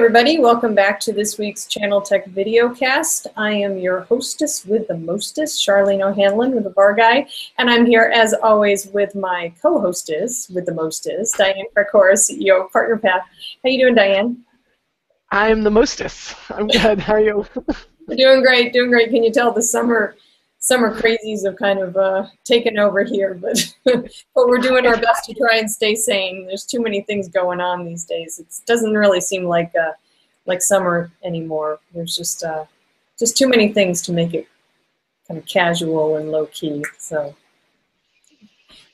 everybody, welcome back to this week's ChannelTech VideoCast. I am your hostess with the mostest, Charlene O'Hanlon with the Bar Guy, and I'm here as always with my co-hostess with the mostest, Diane Krakora, CEO of PartnerPath. How you doing, Diane? I'm the mostest. I'm good. How are you? Doing great, doing great. Can you tell the summer crazies have kind of taken over here, but but we're doing our best to try and stay sane. There's too many things going on these days. It doesn't really seem like summer anymore. There's just too many things to make it kind of casual and low key. So,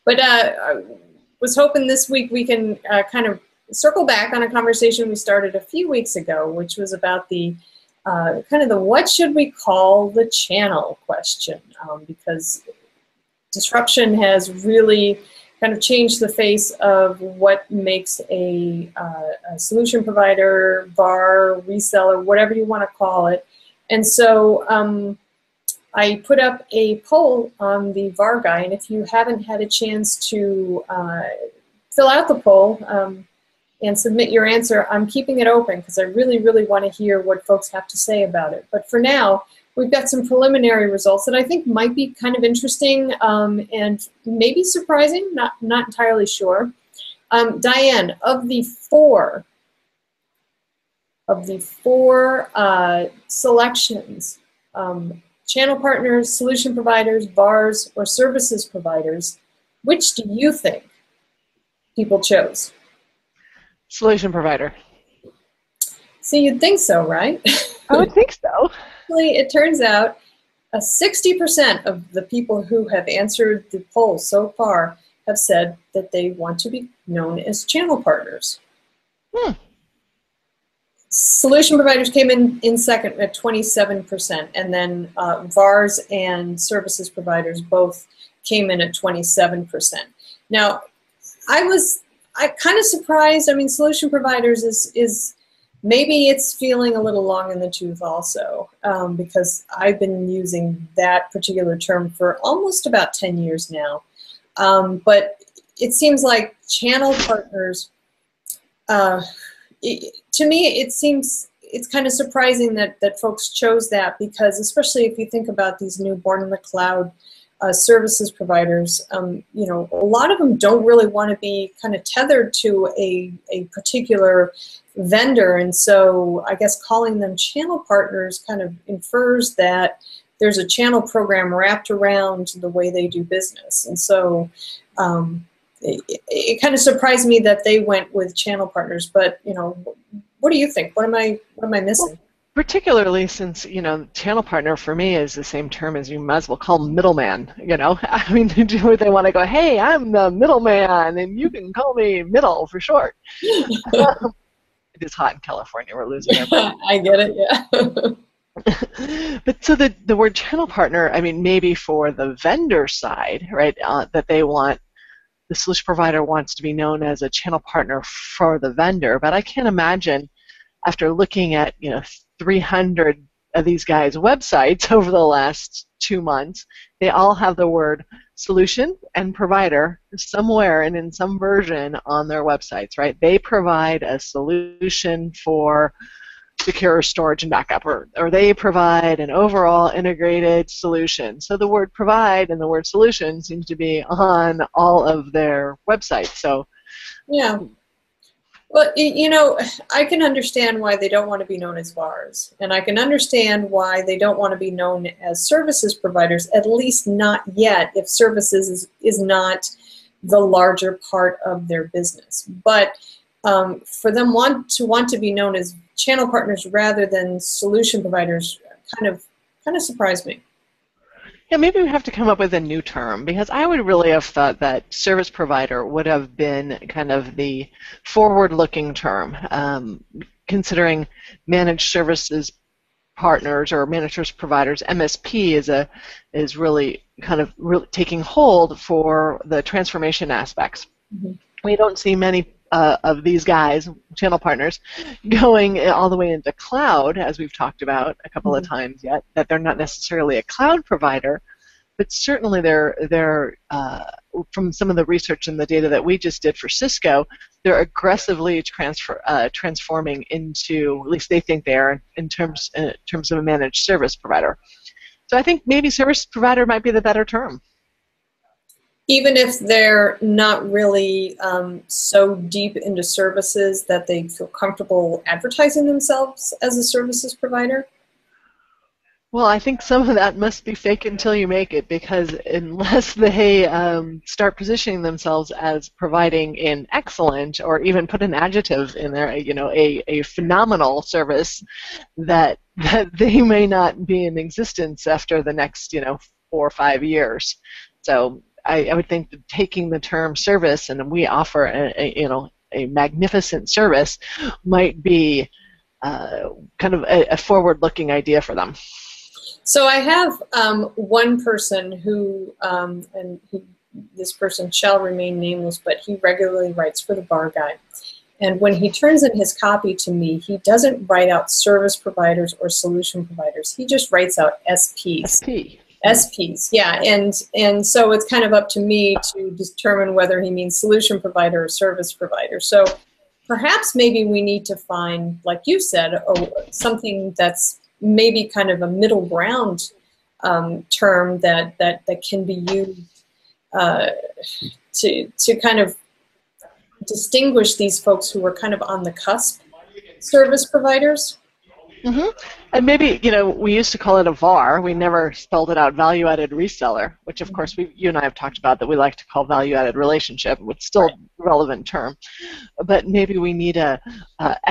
but I was hoping this week we can kind of circle back on a conversation we started a few weeks ago, which was about the kind of the what should we call the channel question, because disruption has really kind of changed the face of what makes a solution provider, VAR, reseller, whatever you want to call it. And so I put up a poll on the VAR Guy, and if you haven't had a chance to fill out the poll, and submit your answer, I'm keeping it open because I really, really want to hear what folks have to say about it. But for now, we've got some preliminary results that I think might be kind of interesting and maybe surprising, not entirely sure. Diane, of the four selections, channel partners, solution providers, VARs, or services providers, which do you think people chose? Solution provider. So you'd think so, right? I would think so. Actually, it turns out 60% of the people who have answered the poll so far have said that they want to be known as channel partners. Solution providers came in second at 27%, and then VARs and services providers both came in at 27%. Now, I'm kind of surprised. I mean, solution providers is maybe it's feeling a little long in the tooth also, because I've been using that particular term for almost about 10 years now. But it seems like channel partners, to me, it seems it's kind of surprising that folks chose that, because especially if you think about these new born in the cloud services providers, you know, a lot of them don't really want to be kind of tethered to a particular vendor, and so I guess calling them channel partners kind of infers that there's a channel program wrapped around the way they do business, and so it kind of surprised me that they went with channel partners. But you know, what do you think? What am I missing? Well, particularly since, you know, channel partner for me is the same term as you might as well call middleman, you know. I mean, do they want to go, hey, I'm the middleman, and you can call me middle for short. It is hot in California. We're losing our breath. I get it, yeah. But so the word channel partner, I mean, maybe for the vendor side, right, that they want, the solution provider wants to be known as a channel partner for the vendor, but I can't imagine after looking at, you know, 300 of these guys' websites over the last 2 months, they all have the word solution and provider somewhere and in some version on their websites, right? They provide a solution for secure storage and backup, or they provide an overall integrated solution. So the word provide and the word solution seems to be on all of their websites. So yeah. Well, you know, I can understand why they don't want to be known as VARs, and I can understand why they don't want to be known as services providers, at least not yet, if services is not the larger part of their business. But for them want to be known as channel partners rather than solution providers kind of surprised me. Yeah, maybe we have to come up with a new term, because I would really have thought that service provider would have been kind of the forward-looking term, considering managed services partners or managed service providers. MSP is really kind of taking hold for the transformation aspects. Mm-hmm. We don't see many of these guys, channel partners, going all the way into cloud, as we've talked about a couple of times yet, that they're not necessarily a cloud provider, but certainly they're from some of the research and the data that we just did for Cisco, they're aggressively transforming into, at least they think they are, in terms of a managed service provider. So I think maybe service provider might be the better term. Even if they're not really so deep into services that they feel comfortable advertising themselves as a services provider? Well, I think some of that must be fake until you make it, because unless they start positioning themselves as providing an excellent, or even put an adjective in there, a phenomenal service, that they may not be in existence after the next 4 or 5 years. So I would think that taking the term service, and we offer a magnificent service, might be kind of a forward-looking idea for them. So I have one person who, this person shall remain nameless, but he regularly writes for the Bar Guide. And when he turns in his copy to me, he doesn't write out service providers or solution providers. He just writes out SPs. SPs, yeah. And so it's kind of up to me to determine whether he means solution provider or service provider. So perhaps maybe we need to find, like you said, something that's maybe kind of a middle ground term that can be used to kind of distinguish these folks who are kind of on the cusp service providers. Mm-hmm. And maybe, we used to call it a VAR. We never spelled it out, value-added reseller, which, of course, you and I have talked about that we like to call value-added relationship, which is still a relevant term. But maybe we need a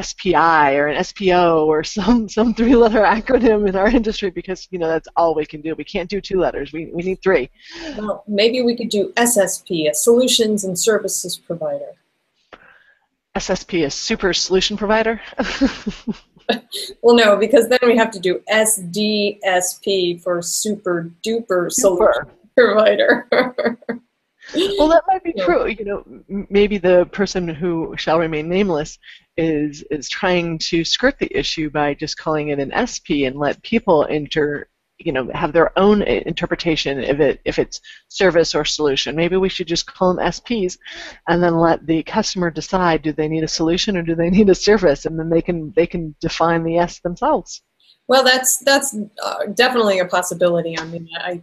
SPI or an SPO or some 3-letter acronym in our industry, because, that's all we can do. We can't do 2 letters. We need 3. Well, maybe we could do SSP, a solutions and services provider. SSP, a super solution provider? Well, no, because then we have to do SDSP for super duper solution provider. Well, that might be true. Maybe the person who shall remain nameless is trying to skirt the issue by just calling it an SP and let people have their own interpretation if it's service or solution. Maybe we should just call them SPs, and then let the customer decide, do they need a solution or do they need a service, and then they can define the S themselves. Well, that's definitely a possibility. I mean, I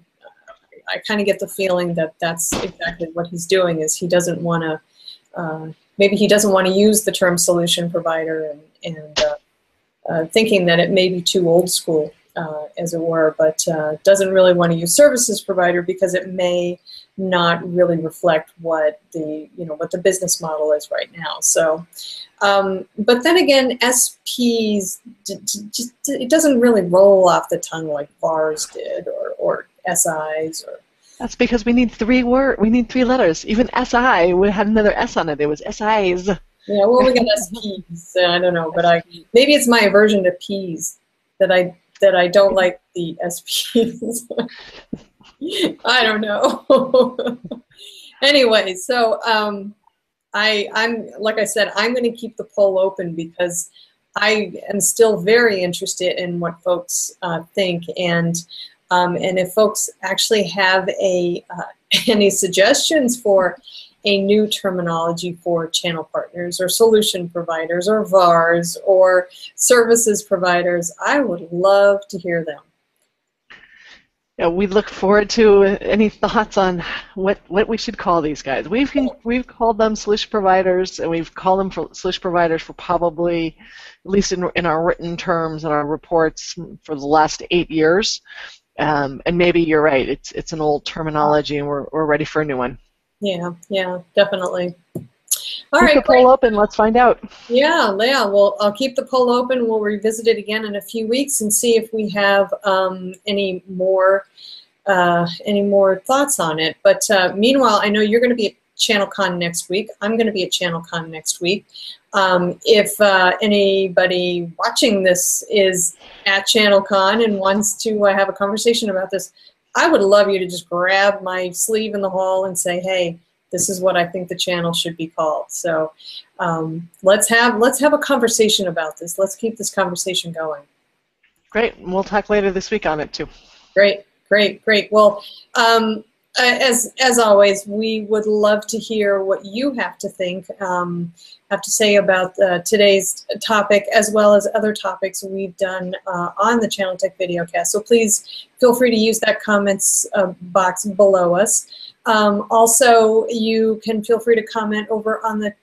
kind of get the feeling that that's exactly what he's doing. Is he doesn't want to maybe he doesn't want to use the term solution provider and thinking that it may be too old school. As it were, but doesn't really want to use services provider because it may not really reflect what the business model is right now. So, but then again, SPs it doesn't really roll off the tongue like VARs did or SIs or. That's because we need 3 letters. Even SI, we had another S on it. It was SIs. Yeah, well, we got SPs. I don't know, but maybe it's my aversion to Ps that I don't like the SPs. I don't know. Anyway, so I'm like I said, I'm going to keep the poll open because I am still very interested in what folks think, and if folks actually have any suggestions for a new terminology for channel partners or solution providers or VARs or services providers, I would love to hear them. Yeah, we look forward to any thoughts on what we should call these guys. We've called them solution providers, and we've called them for solution providers for probably, at least in our written terms and our reports, for the last 8 years. And maybe you're right. It's an old terminology, and we're ready for a new one. Yeah, definitely. All right, keep the poll open. Let's find out. Yeah. Well, I'll keep the poll open. We'll revisit it again in a few weeks and see if we have any more thoughts on it. But meanwhile, I know you're going to be at ChannelCon next week. I'm going to be at ChannelCon next week. If anybody watching this is at ChannelCon and wants to have a conversation about this, I would love you to just grab my sleeve in the hall and say, hey, this is what I think the channel should be called. So let's have a conversation about this. Let's keep this conversation going. Great. We'll talk later this week on it too. Great. Great, great. Well, as always, we would love to hear what you have to say about today's topic, as well as other topics we've done on the ChannelTech VideoCast. So please feel free to use that comments box below us. Also, you can feel free to comment over on the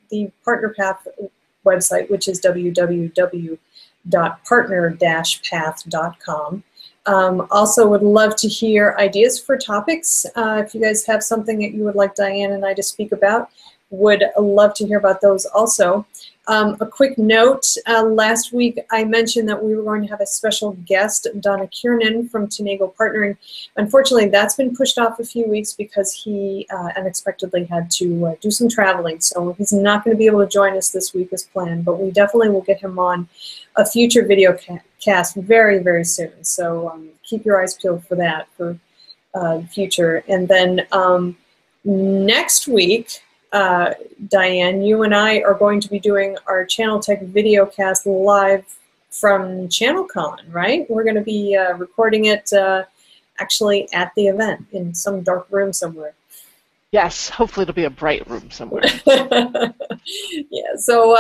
PartnerPath website, which is www.partner-path.com. Also would love to hear ideas for topics. If you guys have something that you would like Diane and I to speak about, would love to hear about those also. A quick note, last week I mentioned that we were going to have a special guest, Donna Kiernan from Tenago Partnering. Unfortunately, that's been pushed off a few weeks because he unexpectedly had to do some traveling. So he's not going to be able to join us this week as planned, but we definitely will get him on a future video cast very, very soon. So keep your eyes peeled for that for future. And then next week, Diane, you and I are going to be doing our ChannelTech VideoCast live from ChannelCon, right? We're going to be recording it actually at the event in some dark room somewhere. Yes, hopefully it'll be a bright room somewhere. Yeah, so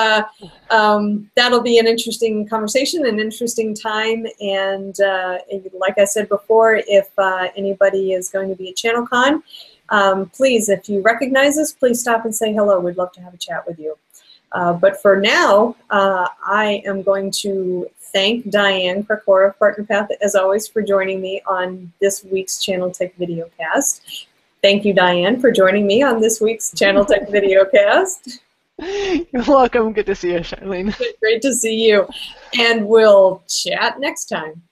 that'll be an interesting conversation, an interesting time, and like I said before, if anybody is going to be at ChannelCon, please, if you recognize us, please stop and say hello. We'd love to have a chat with you. But for now, I am going to thank Diane Krakora of PartnerPath, as always, for joining me on this week's ChannelTech VideoCast. Thank you, Diane, for joining me on this week's ChannelTech VideoCast. You're welcome. Good to see you, Charlene. Great to see you. And we'll chat next time.